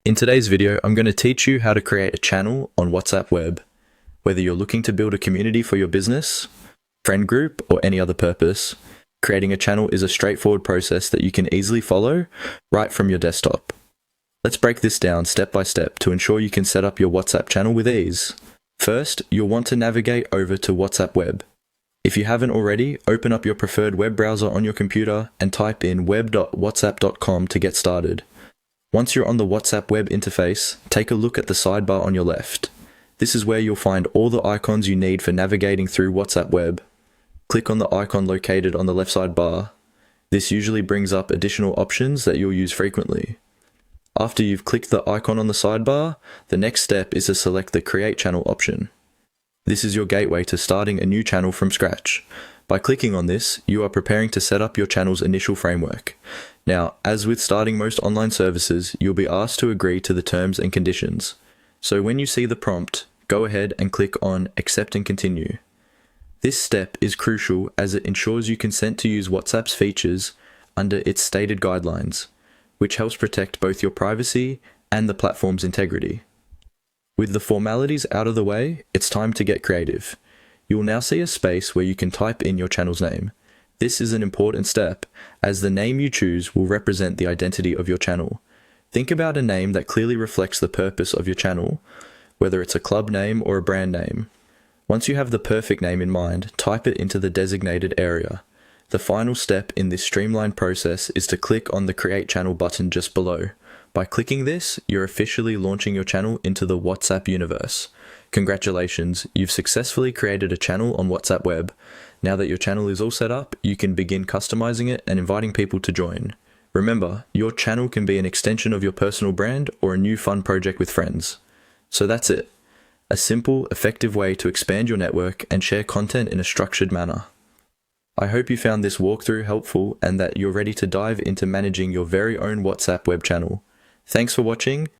In today's video, I'm going to teach you how to create a channel on WhatsApp Web. Whether you're looking to build a community for your business, friend group, or any other purpose, creating a channel is a straightforward process that you can easily follow right from your desktop. Let's break this down step by step to ensure you can set up your WhatsApp channel with ease. First, you'll want to navigate over to WhatsApp Web. If you haven't already, open up your preferred web browser on your computer and type in web.whatsapp.com to get started. Once you're on the WhatsApp web interface, take a look at the sidebar on your left. This is where you'll find all the icons you need for navigating through WhatsApp web. Click on the icon located on the left sidebar. This usually brings up additional options that you'll use frequently. After you've clicked the icon on the sidebar, the next step is to select the Create Channel option. This is your gateway to starting a new channel from scratch. By clicking on this, you are preparing to set up your channel's initial framework. Now, as with starting most online services, you'll be asked to agree to the terms and conditions. So when you see the prompt, go ahead and click on Accept and Continue. This step is crucial as it ensures you consent to use WhatsApp's features under its stated guidelines, which helps protect both your privacy and the platform's integrity. With the formalities out of the way, it's time to get creative. You will now see a space where you can type in your channel's name. This is an important step, as the name you choose will represent the identity of your channel. Think about a name that clearly reflects the purpose of your channel, whether it's a club name or a brand name. Once you have the perfect name in mind, type it into the designated area. The final step in this streamlined process is to click on the Create Channel button just below. By clicking this, you're officially launching your channel into the WhatsApp universe. Congratulations, you've successfully created a channel on WhatsApp Web. Now that your channel is all set up, you can begin customizing it and inviting people to join. Remember, your channel can be an extension of your personal brand or a new fun project with friends. So that's it. A simple, effective way to expand your network and share content in a structured manner. I hope you found this walkthrough helpful and that you're ready to dive into managing your very own WhatsApp web channel. Thanks for watching,